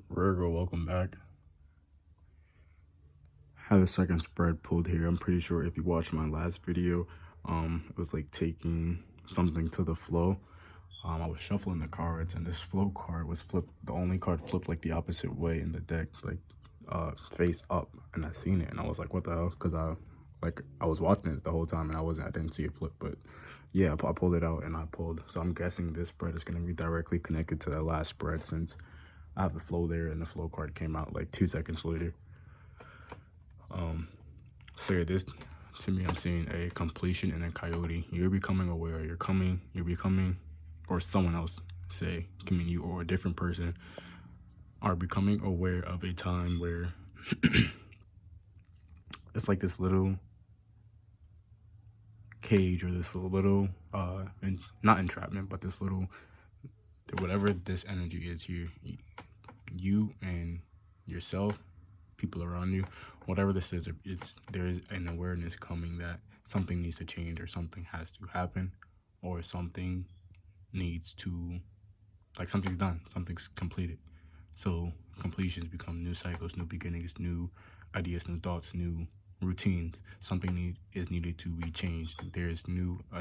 Virgo, welcome back. Have a second spread pulled here. I'm pretty sure if you watched my last video, it was like taking something to the flow. I was shuffling the cards and this flow card was flipped. The only card flipped like the opposite way in the deck, like face up, and I seen it and I was like, what the hell? Because I was watching it the whole time and I didn't see it flip, but yeah, I pulled it out and I pulled. So I'm guessing this spread is going to be directly connected to that last spread since I have the flow there and the flow card came out like 2 seconds later. So yeah, this, to me, I'm seeing a completion and a coyote. You're becoming aware. You're becoming, or someone else, say, can mean you or a different person, are becoming aware of a time where it's like this little cage or this little, and not entrapment, but this little, whatever this energy is here, you and yourself, people around you, whatever this is, there is an awareness coming that something needs to change or something has to happen or something needs to, like something's done, something's completed. So completions become new cycles, new beginnings, new ideas, new thoughts, new routines. Something is needed to be changed. There's a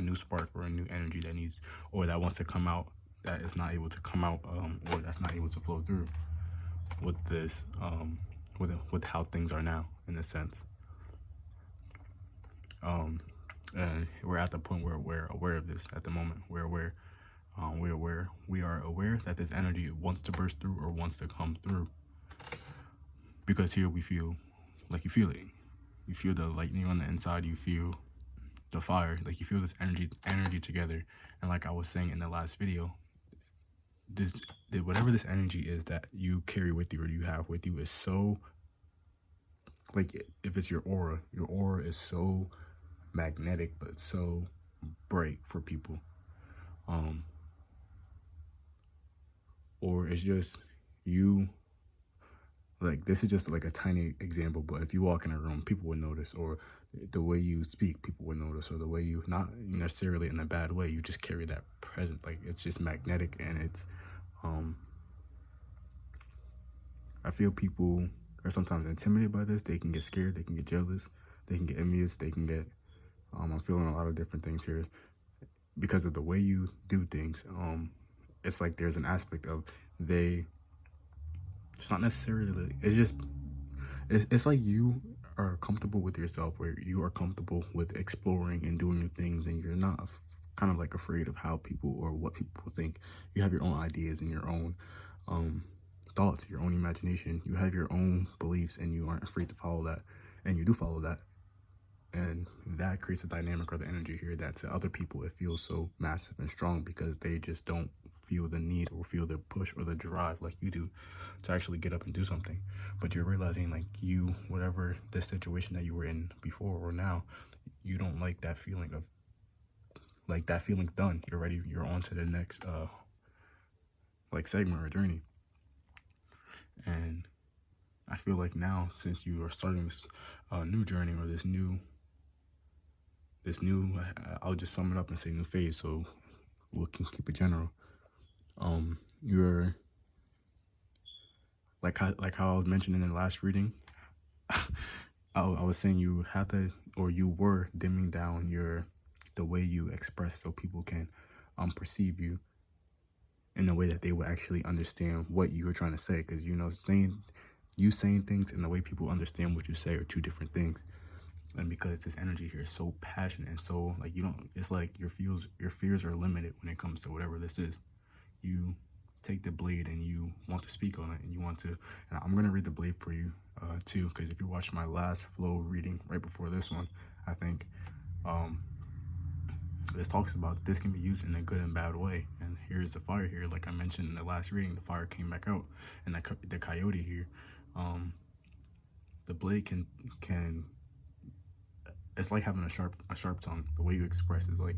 new spark or a new energy that needs or that wants to come out that is not able to come out, or that's not able to flow through with this, with how things are now, in a sense. And we're at the point where we're aware of this at the moment. We're aware. We are aware that this energy wants to burst through or wants to come through. Because here we feel like you feel it. You feel the lightning on the inside. You feel the fire. Like you feel this energy together. And like I was saying in the last video, whatever this energy is that you carry with you or you have with you is so, like, if it's your aura is so magnetic but so bright for people, or it's just you. Like, this is just like a tiny example, but if you walk in a room, people would notice, or the way you speak, people would notice, or the way you, not necessarily in a bad way, you just carry that present. Like, it's just magnetic, and it's I feel people are sometimes intimidated by this. They can get scared, they can get jealous, they can get envious, they can get I'm feeling a lot of different things here because of the way you do things. It's like there's an aspect of it's not necessarily, it's like you are comfortable with yourself, where you are comfortable with exploring and doing new things, and you're not kind of like afraid of how people or what people think. You have your own ideas and your own thoughts, your own imagination. You have your own beliefs, and you aren't afraid to follow that, and you do follow that. And that creates a dynamic or the energy here that to other people it feels so massive and strong because they just don't feel the need or feel the push or the drive like you do to actually get up and do something. But you're realizing, like, you, whatever the situation that you were in before or now, you don't like that feeling of, like, that feeling's done. You're ready. You're on to the next like segment or journey. And I feel like now, since you are starting this new journey or this new, I'll just sum it up and say new phase, so we can keep it general. You're like how I was mentioning in the last reading. I was saying you have to, or you were dimming down the way you express so people can perceive you in a way that they will actually understand what you were trying to say, because saying things and the way people understand what you say are two different things. And because this energy here is so passionate and so, like, it's like your fears are limited when it comes to whatever this is. You take the blade and you want to speak on it, and you want to, and I'm going to read the blade for you too, because if you watched my last flow reading right before this one, I think this talks about this can be used in a good and bad way. And here's the fire here, like I mentioned in the last reading, the fire came back out, and the coyote here, the blade can it's like having a sharp tongue. The way you express is like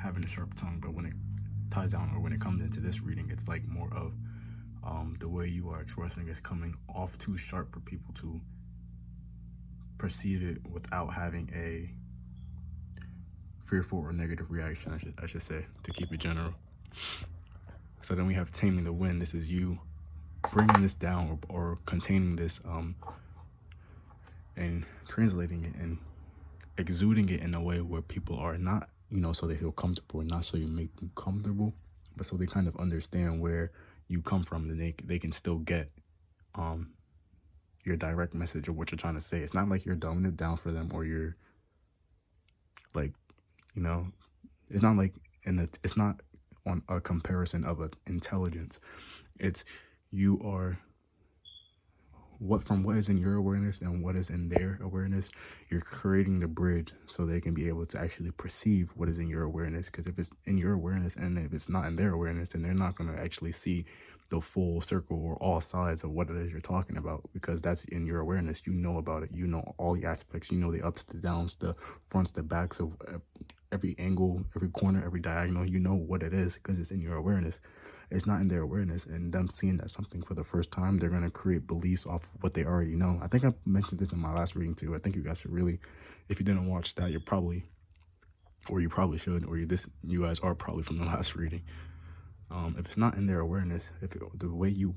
having a sharp tongue, but when it ties down, or when it comes into this reading, it's like more of the way you are expressing is coming off too sharp for people to perceive it without having a fearful or negative reaction, I should say, to keep it general. So then we have taming the wind. This is you bringing this down or containing this and translating it and exuding it in a way where people are not, so they feel comfortable, not so you make them comfortable, but so they kind of understand where you come from, and they can still get um your direct message of what you're trying to say. It's not like you're dumbing it down for them, or you're like, you know, it's not like, it's not on a comparison of an intelligence. It's, you are what is in your awareness and what is in their awareness. You're creating the bridge so they can be able to actually perceive what is in your awareness, because if it's in your awareness and if it's not in their awareness, then they're not going to actually see the full circle or all sides of what it is you're talking about, because that's in your awareness. You know about it, you know all the aspects, you know the ups, the downs, the fronts, the backs of every angle, every corner, every diagonal. You know what it is because it's in your awareness. It's not in their awareness, and them seeing that something for the first time, they're going to create beliefs off of what they already know. I think I mentioned this in my last reading too. I think you guys should really, if you didn't watch that, you're probably, or you probably should, or you guys are probably from the last reading. If it's not in their awareness, if the way you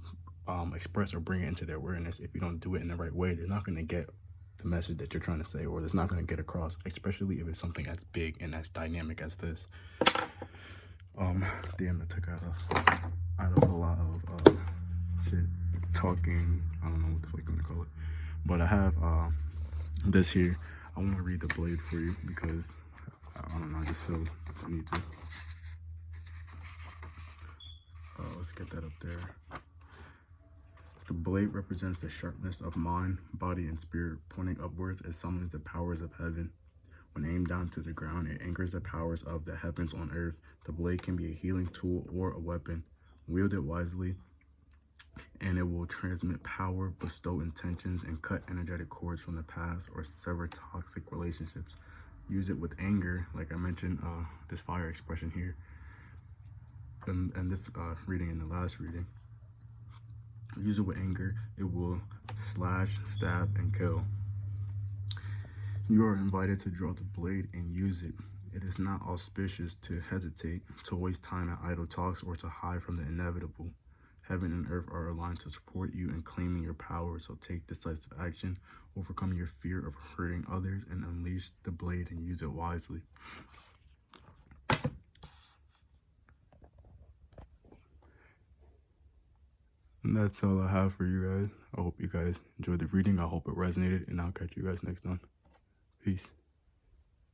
express or bring it into their awareness, if you don't do it in the right way, they're not going to get the message that you're trying to say, or it's not going to get across, especially if it's something as big and as dynamic as this. Damn, that took out of a lot of shit talking. I don't know what the fuck you want to call it, but I have this here. I want to read the blade for you because I don't know, I just feel I need to. Let's get that up there. The blade represents the sharpness of mind, body, and spirit. Pointing upwards, it summons the powers of heaven. When aimed down to the ground, it anchors the powers of the heavens on earth. The blade can be a healing tool or a weapon. Wield it wisely, and it will transmit power, bestow intentions, and cut energetic cords from the past or sever toxic relationships. Use it with anger, like I mentioned, this fire expression here, and this reading in the last reading. Use it with anger, it will slash, stab, and kill. You are invited to draw the blade and use it. It is not auspicious to hesitate, to waste time at idle talks, or to hide from the inevitable. Heaven and earth are aligned to support you in claiming your power, so take decisive action, overcome your fear of hurting others, and unleash the blade and use it wisely. And that's all I have for you guys. I hope you guys enjoyed the reading. I hope it resonated, and I'll catch you guys next time. Peace.